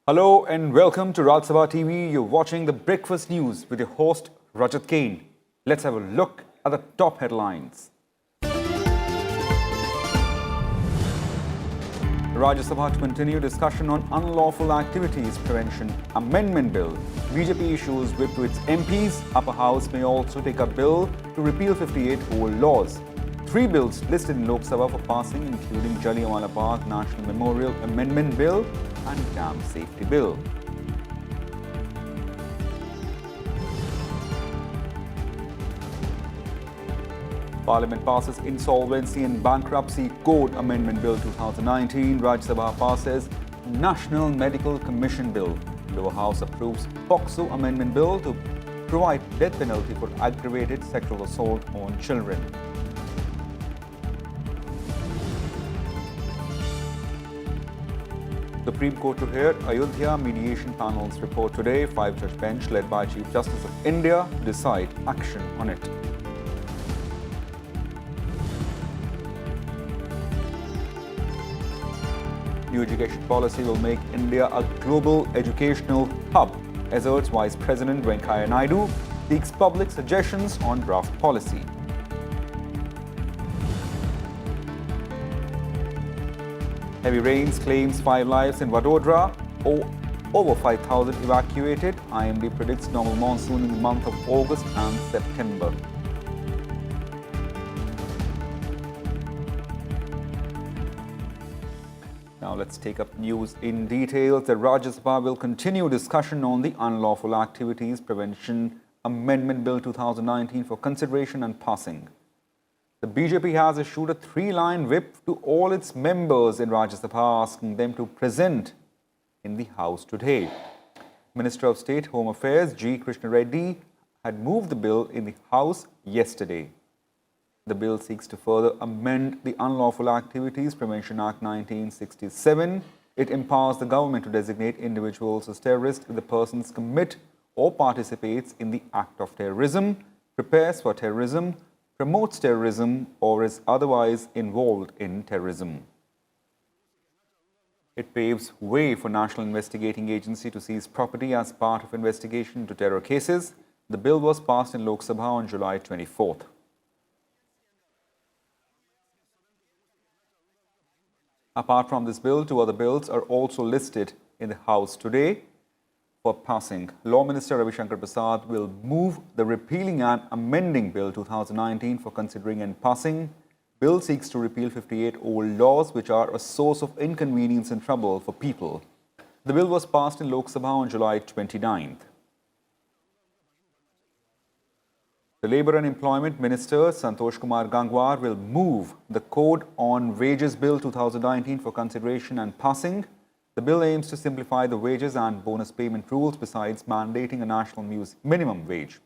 Hello and welcome to Rajya Sabha TV. You're watching the Breakfast News with your host Rajat Kane. Let's have a look at the top headlines. Rajya Sabha to continue discussion on unlawful activities prevention amendment bill. BJP issues whip to its MPs. Upper House may also take a bill to repeal 58 old laws. 3 bills listed in Lok Sabha for passing, including Jallianwala Bagh National Memorial Amendment Bill and Dam Safety Bill. Parliament passes Insolvency and Bankruptcy Code Amendment Bill 2019. Rajya Sabha passes National Medical Commission Bill. Lower House approves POCSO Amendment Bill to provide death penalty for aggravated sexual assault on children. Supreme Court to hear Ayodhya mediation panel's report today. 5-judge bench led by Chief Justice of India to decide action on it. New education policy will make India a global educational hub, asserts Vice President Venkaiah Naidu, seeks public suggestions on draft policy. Heavy rains claims 5 lives in Bahadur Rai, over 5,000 evacuated. IMD predicts normal monsoon in the month of August and September. Now let's take up news in detail. The Rajya Sabha will continue discussion on the Unlawful Activities Prevention Amendment Bill 2019 for consideration and passing. The BJP has issued a 3-line whip to all its members in Rajya Sabha, asking them to present in the House today. Minister of State Home Affairs G. Krishna Reddy had moved the bill in the House yesterday. The bill seeks to further amend the Unlawful Activities Prevention Act 1967. It empowers the government to designate individuals as terrorists if the persons commit or participates in the act of terrorism, prepares for terrorism, promotes terrorism, or is otherwise involved in terrorism. It paves way for National Investigating Agency to seize property as part of investigation into terror cases. The bill was passed in Lok Sabha on July 24th. Apart from this bill, 2 other bills are also listed in the House today for passing. Law Minister Ravi Shankar Prasad will move the Repealing and Amending Bill 2019 for considering and passing. Bill seeks to repeal 58 old laws which are a source of inconvenience and trouble for people. The bill was passed in Lok Sabha on July 29th. The Labour and Employment Minister Santosh Kumar Gangwar will move the Code on Wages Bill 2019 for consideration and passing. The bill aims to simplify the wages and bonus payment rules besides mandating a national minimum wage.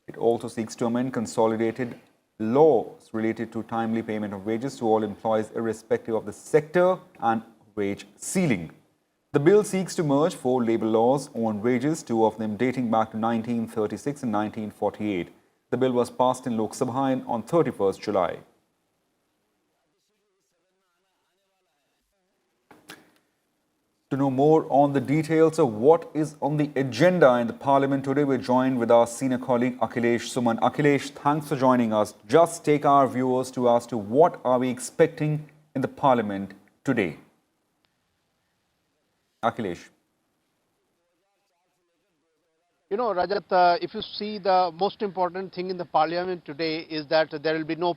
It also seeks to amend consolidated laws related to timely payment of wages to all employees irrespective of the sector and wage ceiling. The bill seeks to merge 4 labour laws on wages, 2 of them dating back to 1936 and 1948. The bill was passed in Lok Sabha on 31st July. To know more on the details of what is on the agenda in the Parliament today, we're joined with our senior colleague Akhilesh Suman. Akhilesh, thanks for joining us. Just take our viewers to as to what are we expecting in the Parliament today. Akhilesh. You know, Rajat, if you see, the most important thing in the Parliament today is that there will be no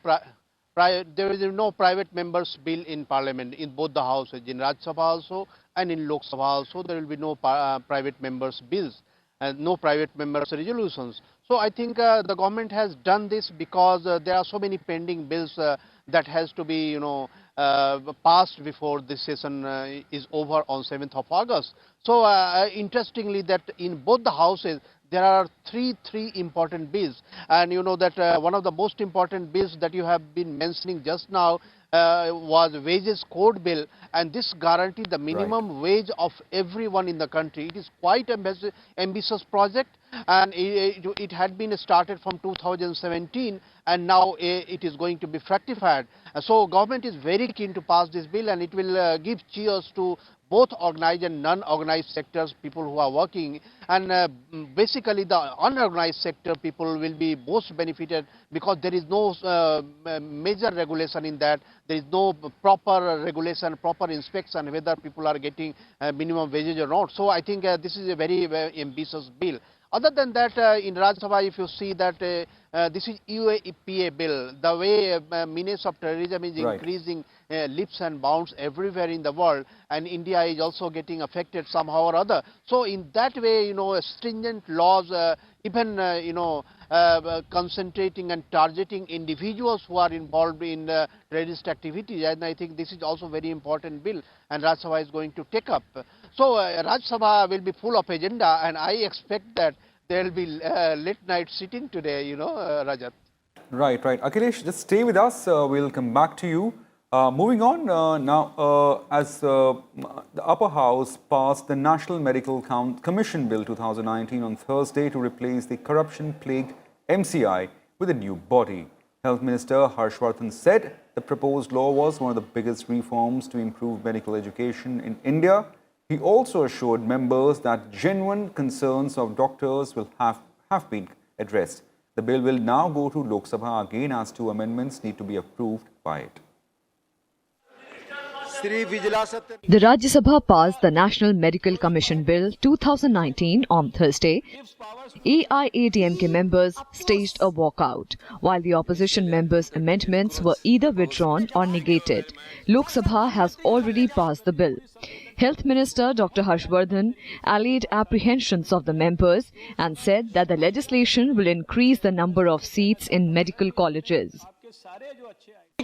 private members bill in Parliament, in both the houses, in Rajya Sabha also and in Lok Sabha also. There will be no private members bills and no private members resolutions. So I think the government has done this because there are so many pending bills that has to be, passed before this session is over on 7th of August. So interestingly, that in both the houses there are three important bills, and you know that one of the most important bills that you have been mentioning just now was wages code bill, and this guarantees the minimum wage of everyone in the country. It is quite ambitious project, and it had been started from 2017, and now it is going to be fructified. So government is very keen to pass this bill, and it will give cheers to both organized and non-organized sectors, people who are working, and basically the unorganized sector people will be most benefited, because there is no major regulation in that. There is no proper regulation, proper inspection whether people are getting minimum wages or not. So I think this is a very, very ambitious bill. Other than that, in Rajya Sabha, if you see that this is UAPA bill, the way menace of terrorism is increasing leaps and bounds everywhere in the world, and India is also getting affected somehow or other. So in that way, stringent laws, even concentrating and targeting individuals who are involved in terrorist activities, and I think this is also very important bill, and Rajya Sabha is going to take up. So Rajya Sabha will be full of agenda, and I expect that there will be late night sitting today, Rajat. Right. Akhilesh, just stay with us. We'll come back to you. Moving on now, as the upper house passed the National Medical Commission Bill 2019 on Thursday to replace the corruption-plagued MCI with a new body. Health Minister Harshvardhan said the proposed law was one of the biggest reforms to improve medical education in India. He also assured members that genuine concerns of doctors will have been addressed. The bill will now go to Lok Sabha again, as 2 amendments need to be approved by it. The Rajya Sabha passed the National Medical Commission Bill 2019 on Thursday. AIADMK members staged a walkout, while the opposition members' amendments were either withdrawn or negated. Lok Sabha has already passed the bill. Health Minister Dr. Harshvardhan allayed apprehensions of the members and said that the legislation will increase the number of seats in medical colleges.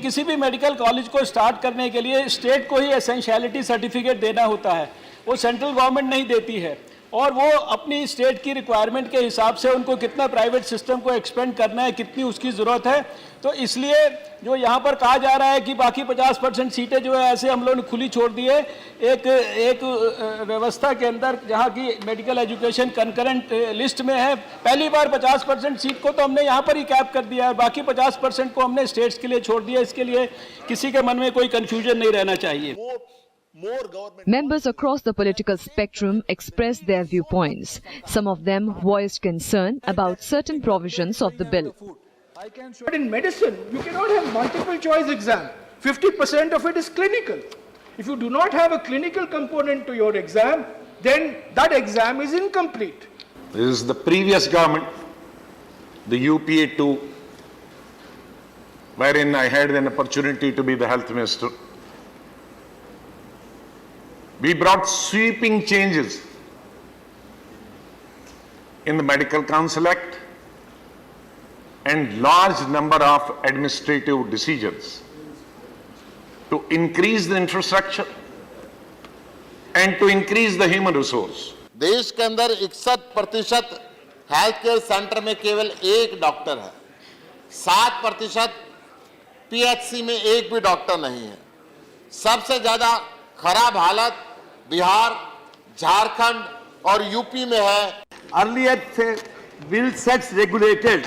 किसी भी medical college को start करने के लिए state को ही essentiality certificate देना होता है, वो सेंट्रल गवर्नमेंट नहीं देती है, और वो अपनी स्टेट की रिक्वायरमेंट के हिसाब से उनको कितना प्राइवेट सिस्टम को एक्सपेंड करना है, कितनी उसकी ज़रूरत है. तो इसलिए जो यहाँ पर कहा जा रहा है कि बाकी 50% सीटें जो है ऐसे हम लोगों ने खुली छोड़ दी है एक व्यवस्था के अंदर, जहाँ की मेडिकल एजुकेशन कंकरेंट लिस्ट में है. पहली बार 50% सीट को तो हमने यहाँ पर ही कैप कर दिया है, बाकी 50% को हमने स्टेट्स के लिए छोड़ दिया. इसके लिए किसी के मन में कोई कन्फ्यूजन नहीं रहना चाहिए. Members across the political spectrum expressed their viewpoints. Some of them voiced concern about certain provisions of the bill. But in medicine, you cannot have multiple choice exam. 50% of it is clinical. If you do not have a clinical component to your exam, then that exam is incomplete. This is the previous government, the UPA 2, wherein I had an opportunity to be the health minister. We brought sweeping changes in the Medical Council Act and large number of administrative decisions to increase the infrastructure and to increase the human resource. देश के अंदर 61% health care centre में केवल एक doctor है, 7% PHC में एक भी डॉक्टर नहीं है. सबसे ज्यादा खराब हालत बिहार, झारखंड और यूपी में है. Earlier bill sets regulated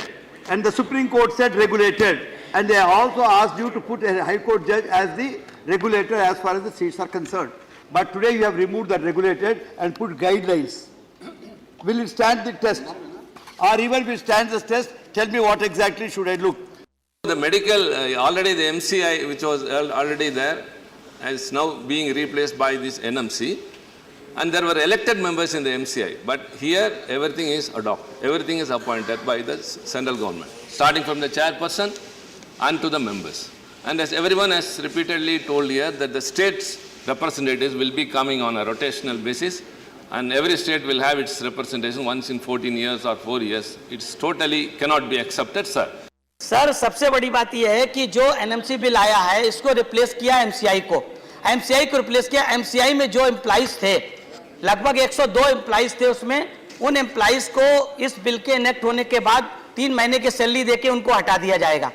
and the Supreme Court said regulated, and they also asked you to put a High Court judge as the regulator as far as the seats are concerned. But today you have removed that regulated and put guidelines. Will it stand the test? Or even if it stands the test, tell me what exactly should I look? The medical, already the MCI which was already there is now being replaced by this NMC, and there were elected members in the MCI, but here everything is everything is appointed by the central government, starting from the chairperson and to the members. And as everyone has repeatedly told here, that the state's representatives will be coming on a rotational basis, and every state will have its representation once in 14 years or 4 years. It's totally cannot be accepted, sir. Sir सबसे बड़ी बात यह है कि जो NMC bill आया है इसको रिप्लेस किया एमसीआई को रिप्लेस किया. एमसीआई में जो एम्प्लॉइज थे लगभग 102 एम्प्लॉइज थे, उसमें उन एम्प्लॉइज को इस बिल के इनेक्ट होने के बाद 3 महीने की सैलरी देके उनको हटा दिया जाएगा.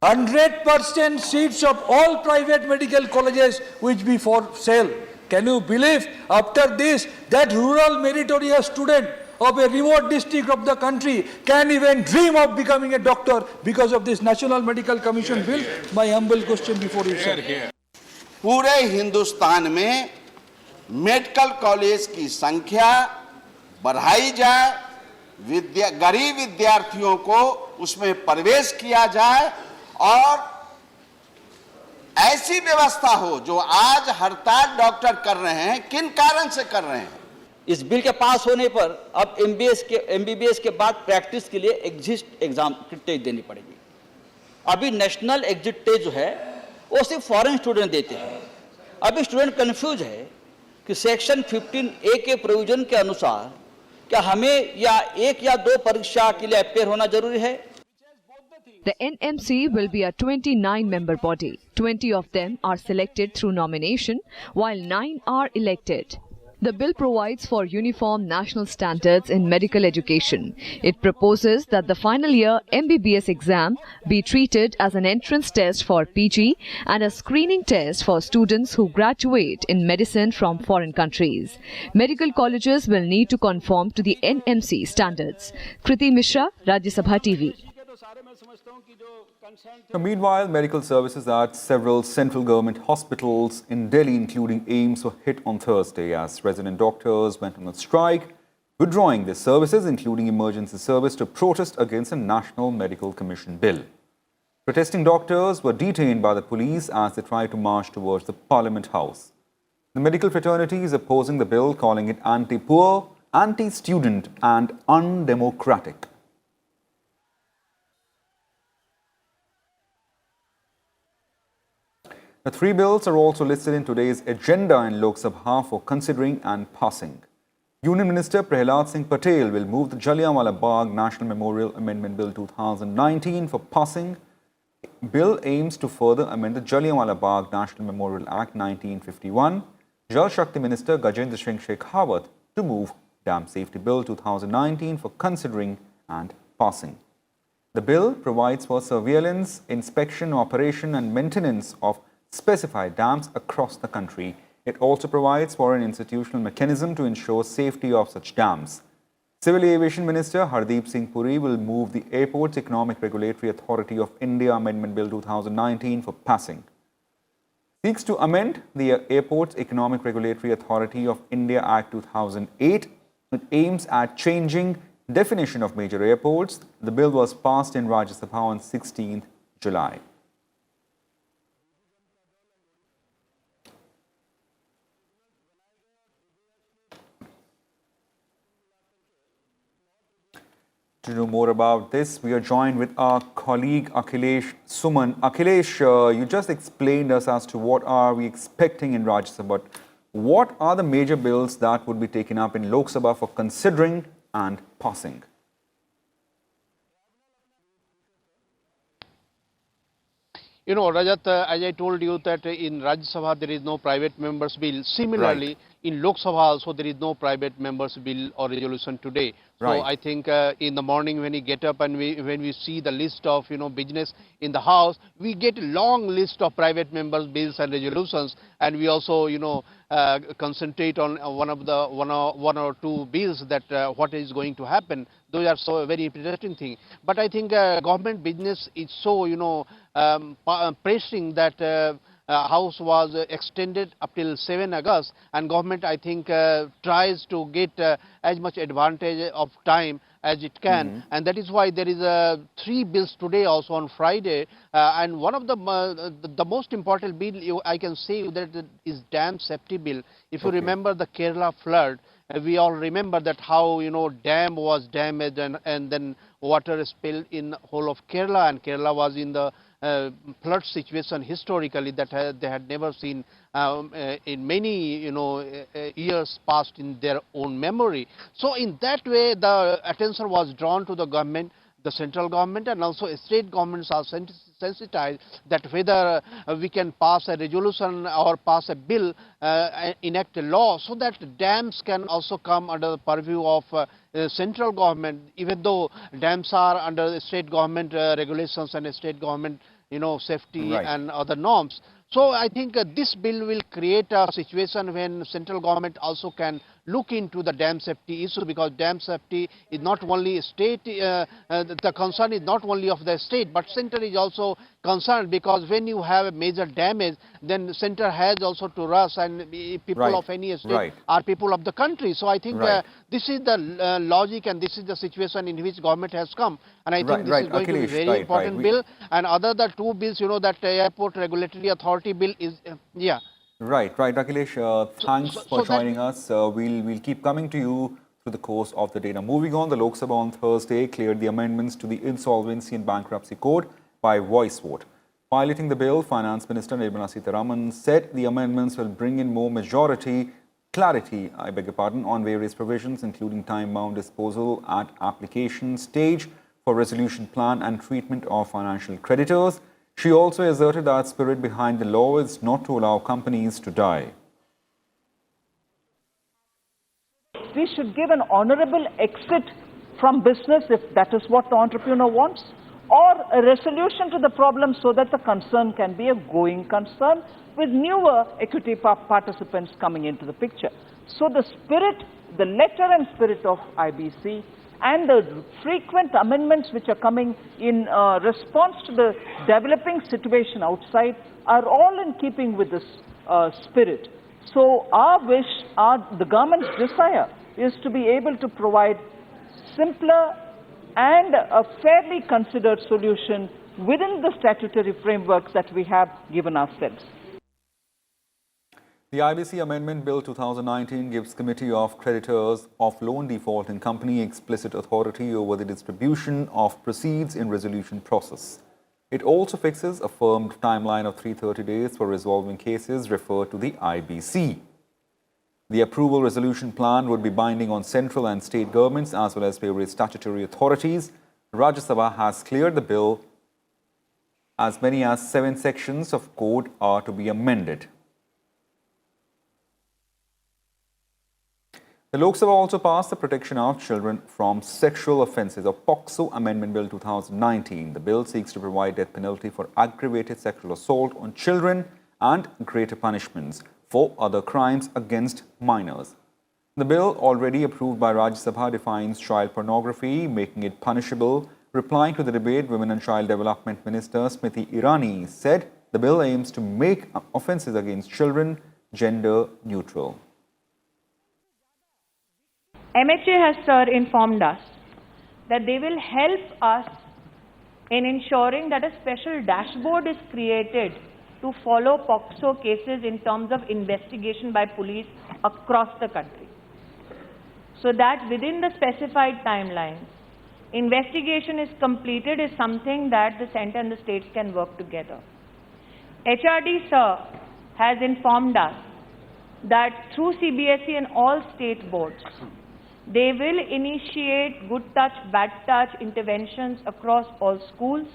100% seats of all private medical colleges which be for sale. Can you believe after this that rural meritorious student of a remote district of the country can even dream of becoming a doctor because of this National Medical Commission bill? My humble question before you, sir. पूरे हिंदुस्तान में medical college की संख्या बढ़ाई जाए, गरीब विद्यार्थियों को उसमें प्रवेश किया जाए और ऐसी व्यवस्था हो जो आज हड़ताल डॉक्टर कर रहे हैं, किन कारण से कर रहे हैं। इस बिल के पास होने पर अब एमबीबीएस के बाद प्रैक्टिस के लिए एग्जिट एग्जाम की टेस्ट देनी पड़ेगी। अभी नेशनल एग्जिट टेस्ट जो है वो सिर्फ फॉरेन स्टूडेंट देते हैं। अभी स्टूडेंट कंफ्यूज है कि सेक्शन 15A के प्रोविजन के अनुसार क्या हमें या एक या दो परीक्षा के लिए अपेयर होना जरूरी है। The NMC will be a 29-member body. 20 of them are selected through nomination, while 9 are elected. The bill provides for uniform national standards in medical education. It proposes that the final year MBBS exam be treated as an entrance test for PG and a screening test for students who graduate in medicine from foreign countries. Medical colleges will need to conform to the NMC standards. Kriti Mishra, Rajya Sabha TV. Meanwhile, medical services at several central government hospitals in Delhi, including AIIMS, were hit on Thursday as resident doctors went on a strike, withdrawing their services, including emergency service, to protest against a National Medical Commission bill. Protesting doctors were detained by the police as they tried to march towards the Parliament House. The medical fraternity is opposing the bill, calling it anti-poor, anti-student and undemocratic. The 3 bills are also listed in today's agenda in Lok Sabha for considering and passing. Union Minister Prahlad Singh Patel will move the Jallianwala Bagh National Memorial Amendment Bill 2019 for passing. Bill aims to further amend the Jallianwala Bagh National Memorial Act 1951. Jal Shakti Minister Gajendra Singh Shekhawat to move Dam Safety Bill 2019 for considering and passing. The bill provides for surveillance, inspection, operation and maintenance of specified dams across the country. It also provides for an institutional mechanism to ensure safety of such dams. Civil Aviation Minister Hardeep Singh Puri will move the Airports Economic Regulatory Authority of India Amendment Bill 2019 for passing. Seeks to amend the Airports Economic Regulatory Authority of India Act 2008. It aims at changing definition of major airports. The bill was passed in Rajya Sabha on 16th July. To know more about this, we are joined with our colleague Akhilesh Suman. Akhilesh, you just explained us as to what are we expecting in Rajya Sabha. What are the major bills that would be taken up in Lok Sabha for considering and passing? You know, Rajat, as I told you that in Rajya Sabha there is no private members bill. Similarly, in Lok Sabha also there is no private members bill or resolution today. So I think in the morning when we get up and when we see the list of business in the house, we get a long list of private members bills and resolutions, and we also concentrate on one or two bills that what is going to happen. Those are so very interesting thing. But I think government business is so pressing that House was extended up till 7 August, and government I think tries to get as much advantage of time as it can, and that is why there is 3 bills today also on Friday, and one of the most important bill I can say that is dam safety bill. If you remember the Kerala flood, we all remember that how dam was damaged and then water spilled in whole of Kerala, and Kerala was in the flood situation historically that they had never seen in many years past in their own memory. So in that way the attention was drawn to the government, the central government, and also state governments are sensitized that whether we can pass a resolution or pass a bill, enact a law so that dams can also come under the purview of central government, even though dams are under the state government regulations and state government safety and other norms. So I think this bill will create a situation when central government also can look into the dam safety issue, because dam safety is not only state, the concern is not only of the state, but center is also concerned, because when you have a major damage, then center has also to rush, and people of any state are people of the country. So I think this is the logic, and this is the situation in which government has come, and I think this is going to be very important bill. And other the two bills, you know, that Airport Regulatory Authority bill is, Right, Akhilesh, thanks for joining us. We'll keep coming to you through the course of the day. Now, moving on, the Lok Sabha on Thursday cleared the amendments to the Insolvency and Bankruptcy Code by voice vote. Piloting the bill, Finance Minister Nirmala Sitharaman said the amendments will bring in more clarity, on various provisions, including time-bound disposal at application stage for resolution plan and treatment of financial creditors. She also asserted that spirit behind the law is not to allow companies to die. We should give an honorable exit from business if that is what the entrepreneur wants, or a resolution to the problem so that the concern can be a going concern with newer equity participants coming into the picture. So the spirit, the letter and spirit of IBC and the frequent amendments which are coming in response to the developing situation outside are all in keeping with this spirit. So our wish, the government's desire is to be able to provide simpler and a fairly considered solution within the statutory frameworks that we have given ourselves. The IBC Amendment Bill 2019 gives Committee of Creditors of Loan Defaulting Company explicit authority over the distribution of proceeds in resolution process. It also fixes a firm timeline of 330 days for resolving cases referred to the IBC. The approval resolution plan would be binding on central and state governments as well as various statutory authorities. Rajya Sabha has cleared the bill. As many as 7 sections of code are to be amended. The Lok Sabha also passed the Protection of Children from Sexual Offences, or POCSO Amendment Bill 2019. The bill seeks to provide death penalty for aggravated sexual assault on children and greater punishments for other crimes against minors. The bill, already approved by Rajya Sabha, defines child pornography, making it punishable. Replying to the debate, Women and Child Development Minister Smriti Irani said the bill aims to make offences against children gender neutral. MHA has, sir, informed us that they will help us in ensuring that a special dashboard is created to follow POCSO cases in terms of investigation by police across the country, so that within the specified timelines, investigation is completed is something that the centre and the states can work together. HRD, sir, has informed us that through CBSE and all state boards, they will initiate good touch, bad touch interventions across all schools.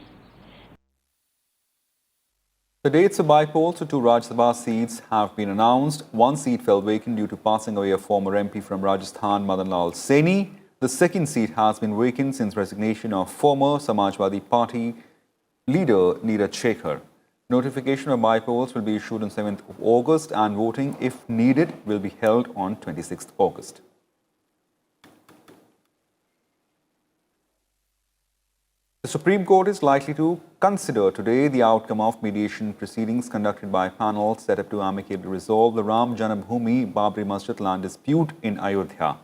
The dates of by-polls to 2 Rajya Sabha seats have been announced. 1 seat fell vacant due to passing away a former MP from Rajasthan, Madan Lal Saini. The 2nd seat has been vacant since resignation of former Samajwadi Party leader Neeraj Shekhar. Notification of by-polls will be issued on 7th of August and voting, if needed, will be held on 26th August. The Supreme Court is likely to consider today the outcome of mediation proceedings conducted by a panel set up to amicably resolve the Ram Janambhoomi Babri Masjid land dispute in Ayodhya.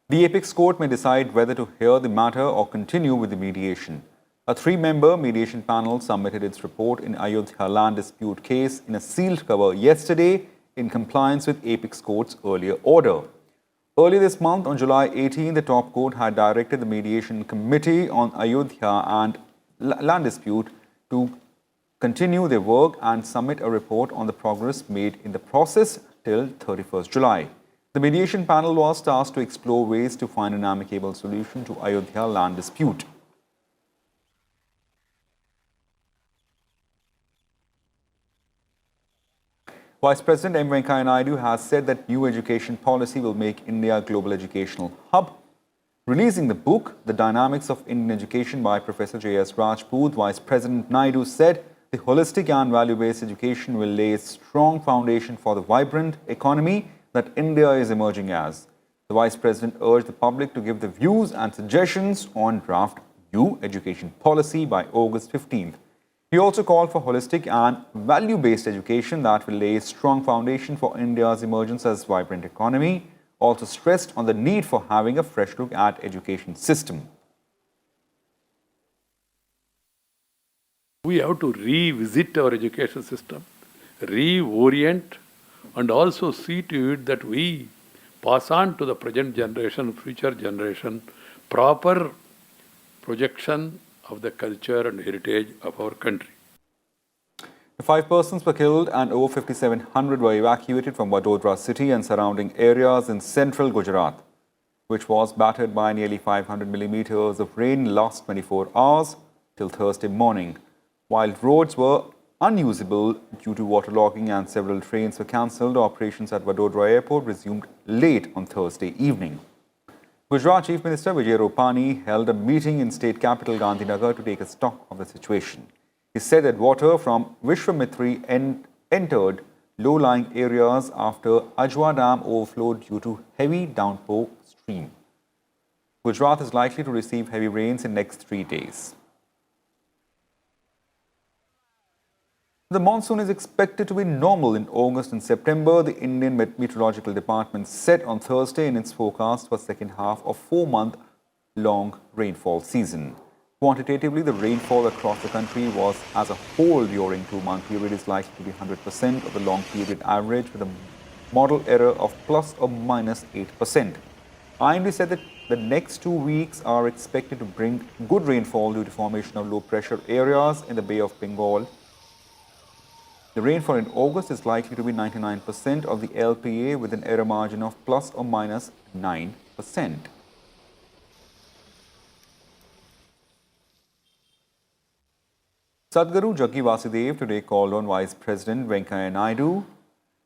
The apex court may decide whether to hear the matter or continue with the mediation. A 3-member mediation panel submitted its report in Ayodhya land dispute case in a sealed cover yesterday in compliance with apex court's earlier order. Earlier this month, on July 18, the top court had directed the mediation committee on Ayodhya and land dispute to continue their work and submit a report on the progress made in the process till 31st July. The mediation panel was tasked to explore ways to find an amicable solution to Ayodhya land dispute. Vice President M. Venkaiah Naidu has said that new education policy will make India a global educational hub. Releasing the book, The Dynamics of Indian Education by Professor J.S. Rajput, Vice President Naidu said the holistic and value-based education will lay a strong foundation for the vibrant economy that India is emerging as. The Vice President urged the public to give their views and suggestions on draft new education policy by August 15th. He also called for holistic and value-based education that will lay a strong foundation for India's emergence as a vibrant economy. Also stressed on the need for having a fresh look at education system. We have to revisit our education system, reorient, and also see to it that we pass on to the present generation, future generation, proper projection of the culture and heritage of our country. 5 persons were killed and over 5,700 were evacuated from Bahadur Rai city and surrounding areas in central Gujarat, which was battered by nearly 500 millimeters of rain last 24 hours till Thursday morning. While roads were unusable due to waterlogging and several trains were cancelled, operations at Bahadur Rai airport resumed late on Thursday evening. Gujarat Chief Minister Vijay Rupani held a meeting in state capital Gandhinagar to take a stock of the situation. He said that water from Vishwamitri entered low-lying areas after Ajwa Dam overflowed due to heavy downpour stream. Gujarat is likely to receive heavy rains in next 3 days. The monsoon is expected to be normal in August and September, the Indian Meteorological Department said on Thursday in its forecast for second half of 4-month-long rainfall season. Quantitatively, the rainfall across the country was as a whole during 2-month period is likely to be 100% of the long period average with a model error of plus or minus 8%. IMD said that the next 2 weeks are expected to bring good rainfall due to formation of low pressure areas in the Bay of Bengal. The rainfall in August is likely to be 99% of the LPA with an error margin of plus or minus 9%. Satguru Jaggi Vasudev today called on Vice President Venkaiah Naidu.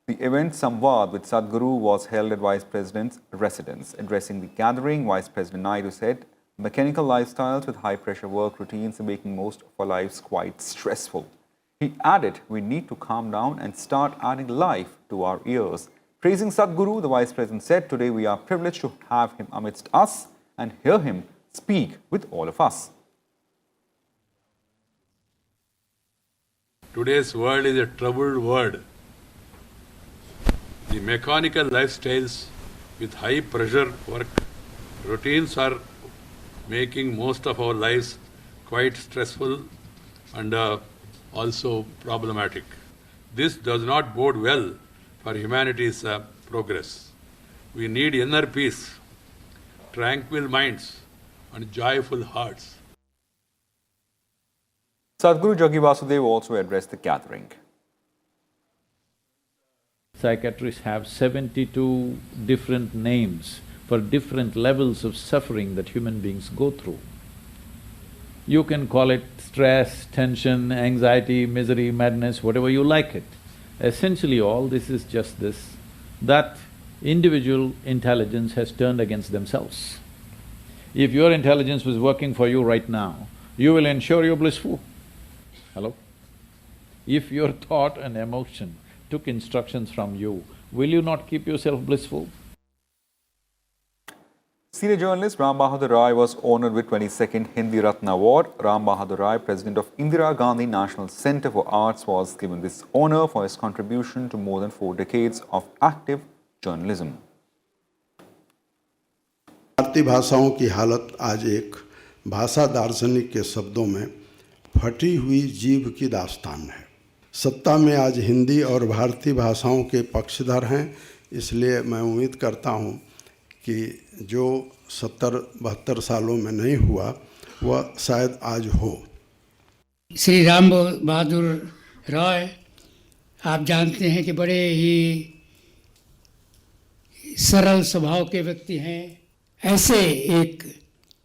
The event Samvad with Satguru was held at Vice President's residence. Addressing the gathering, Vice President Naidu said, mechanical lifestyles with high-pressure work routines are making most of our lives quite stressful. He added, we need to calm down and start adding life to our ears. Praising Satguru, the Vice President said, today we are privileged to have him amidst us and hear him speak with all of us. Today's world is a troubled world. The mechanical lifestyles with high pressure work routines are making most of our lives quite stressful and also problematic. This does not bode well for humanity's progress. We need inner peace, tranquil minds and joyful hearts. Satguru Jaggi Vasudev also addressed the gathering. Psychiatrists have 72 different names for different levels of suffering that human beings go through. You can call it stress, tension, anxiety, misery, madness, whatever you like it. Essentially all this is just this, that individual intelligence has turned against themselves. If your intelligence was working for you right now, you will ensure you're blissful. Hello? If your thought and emotion took instructions from you, will you not keep yourself blissful? Senior journalist Ram Bahadur Rai was honoured with 22nd Hindi Ratna Award. Ram Bahadur Rai, president of Indira Gandhi National Centre for Arts, was given this honour for his contribution to more than 4 decades of active journalism. भारतीय भाषाओं की हालत आज एक भाषा दार्शनिक के शब्दों में फटी हुई जीभ की दास्तान है। सत्ता में आज हिंदी और भारतीय भाषाओं के पक्षधर हैं, इसलिए मैं उम्मीद करता हूं कि जो 70-72 सालों में नहीं हुआ वह शायद आज हो। श्री राम बहादुर राय आप जानते हैं कि बड़े ही सरल स्वभाव के व्यक्ति हैं। ऐसे एक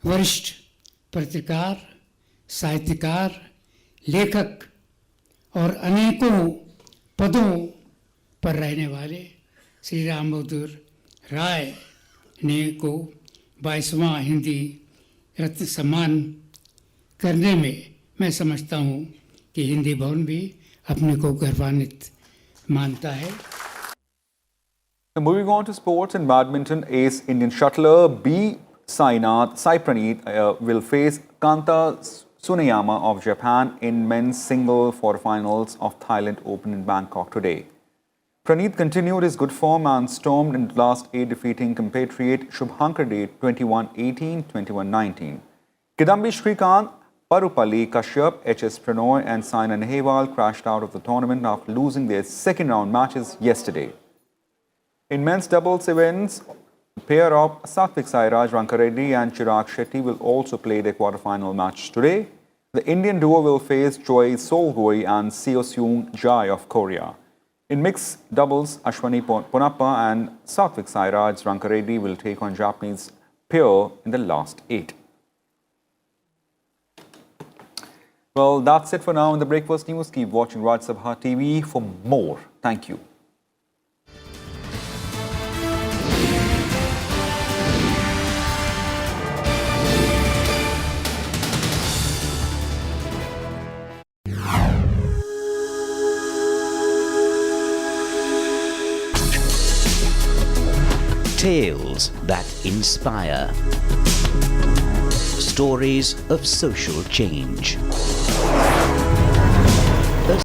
वरिष्ठ पत्रकार, साहित्यकार, लेखक और अनेकों पदों पर रहने वाले श्री राम बहादुर राय ने को 22वां हिंदी रत्न सम्मान करने में मैं समझता हूँ कि हिंदी भवन भी अपने को गौरवान्वित मानता है। Now, moving on to sports and badminton, ace Indian shuttler B. Sai Praneeth will face Kanta Tsuneyama of Japan in men's single quarterfinals of Thailand Open in Bangkok today. Praneeth continued his good form and stormed into the last 8, defeating compatriot Shubhankar Dey 21-18, 21-19. Kidambi Shrikant, Parupalli Kashyap, H.S. Pranoy and Saina Nehwal crashed out of the tournament after losing their second round matches yesterday. In men's doubles events, the pair of Satvik Sairaj Rankareddy and Chirag Shetty will also play their quarterfinal match today. The Indian duo will face Choi Sol-goi and Seo Seung Jai of Korea. In mixed doubles, Ashwani Ponappa and Satvik Sairaj Rankareddy will take on Japanese pair in the last 8. Well, that's it for now in the Breakfast News. Keep watching Rajya Sabha TV for more. Thank you. Tales that inspire. Stories of social change.